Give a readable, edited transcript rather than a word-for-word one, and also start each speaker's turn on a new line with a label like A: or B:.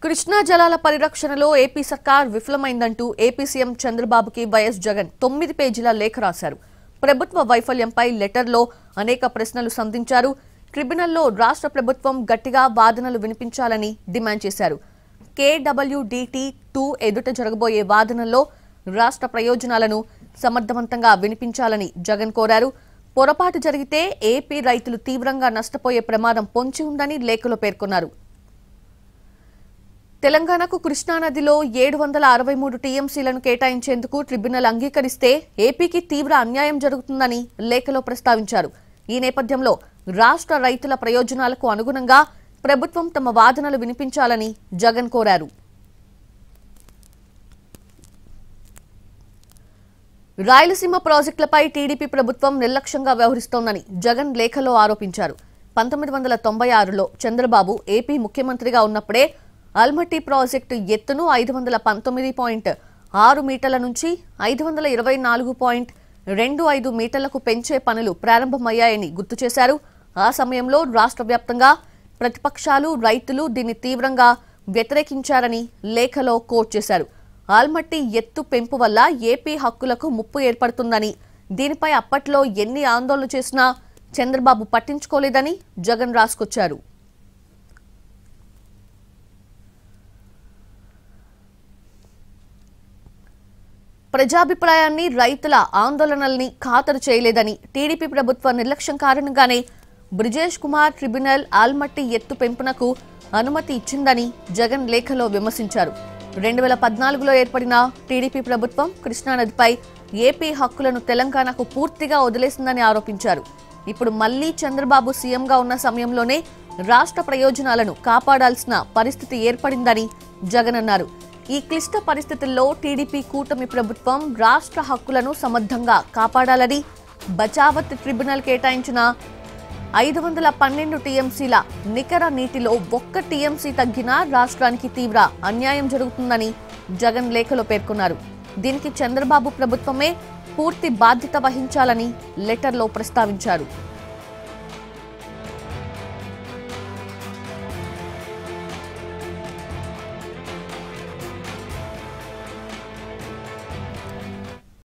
A: కృష్ణా జలాల పరిరక్షణలో ఏపీ సర్కార్ విఫలమైందంటూ ఏపీ సీఎం చంద్రబాబుకి వైఎస్ జగన్ 9 పేజీల లేఖ రాశారు. ప్రభుత్వ వైఫల్యంపై లెటర్లో అనేక ప్రశ్నలు సంధించారు. ట్రిబ్యునల్లో రాష్ట్ర ప్రభుత్వం గట్టిగా వాదనలు వినిపించాలని డిమాండ్ చేశారు. KWDT2 ఎదుట జరగబోయే వాదనల్లో రాష్ట్ర ప్రయోజనాలను సమర్థవంతంగా వినిపించాలని జగన్ కోరారు. పొరపాటు జరిగితే ఏపీ రైతులు తీవ్రంగా నష్టపోయే ప్రమాదం పొంచి ఉందని లేఖలో పేర్కొన్నారు. తెలంగాణకు కృష్ణానదిలో 763 టీఎంసీలను కేటాయించేందుకు ట్రిబ్యునల్ అంగీకరిస్తే ఏపీకి తీవ్ర అన్యాయం జరుగుతుందని లేఖలో ప్రస్తావించారు. ఈ నేపథ్యంలో రాష్ట్ర రైతుల ప్రయోజనాలకు అనుగుణంగా ప్రభుత్వం తమ వాదనలు వినిపించాలని జగన్ కోరారు. రాయలసీమ ప్రాజెక్టులపై టీడీపీ ప్రభుత్వం నిర్లక్ష్యంగా వ్యవహరిస్తోందని జగన్ లేఖలో ఆరోపించారు. 1996లో చంద్రబాబు ఏపీ ముఖ్యమంత్రిగా ఉన్నప్పుడే ఆల్మట్టి ప్రాజెక్టు ఎత్తును 519.6 మీటర్ల నుంచి 524.25 మీటర్లకు పెంచే పనులు ప్రారంభమయ్యాయని గుర్తు చేశారు. ఆ సమయంలో రాష్ట్ర వ్యాప్తంగా ప్రతిపక్షాలు, రైతులు దీన్ని తీవ్రంగా వ్యతిరేకించారని లేఖలో కోట్ చేశారు. ఆల్మట్టి ఎత్తు పెంపు వల్ల ఏపీ హక్కులకు ముప్పు ఏర్పడుతుందని, దీనిపై అప్పట్లో ఎన్ని ఆందోళనలు చేసినా చంద్రబాబు పట్టించుకోలేదని జగన్ రాసుకొచ్చారు. ప్రజాభిప్రాయాన్ని, రైతుల ఆందోళనల్ని ఖాతరు చేయలేదని, టీడీపీ ప్రభుత్వ నిర్లక్ష్యం కారణంగానే బ్రిజేష్ కుమార్ ట్రిబ్యునల్ ఆల్మట్టి ఎత్తు పెంపునకు అనుమతి ఇచ్చిందని జగన్ లేఖలో విమర్శించారు. 2014లో ఏర్పడిన టీడీపీ ప్రభుత్వం కృష్ణానదిపై ఏపీ హక్కులను తెలంగాణకు పూర్తిగా వదిలేసిందని ఆరోపించారు. ఇప్పుడు మళ్లీ చంద్రబాబు సీఎంగా ఉన్న సమయంలోనే రాష్ట్ర ప్రయోజనాలను కాపాడాల్సిన పరిస్థితి ఏర్పడిందని జగన్ అన్నారు. ఈ క్లిష్ట పరిస్థితుల్లో టీడీపీ కూటమి ప్రభుత్వం రాష్ట్ర హక్కులను సమర్థంగా కాపాడాలని, బచావత్ ట్రిబ్యునల్ కేటాయించిన 512 టీఎంసీల నికర నీటిలో 1 టీఎంసీ తగ్గినా రాష్ట్రానికి తీవ్ర అన్యాయం జరుగుతుందని జగన్ లేఖలో పేర్కొన్నారు. దీనికి చంద్రబాబు ప్రభుత్వమే పూర్తి బాధ్యత వహించాలని లెటర్లో ప్రస్తావించారు.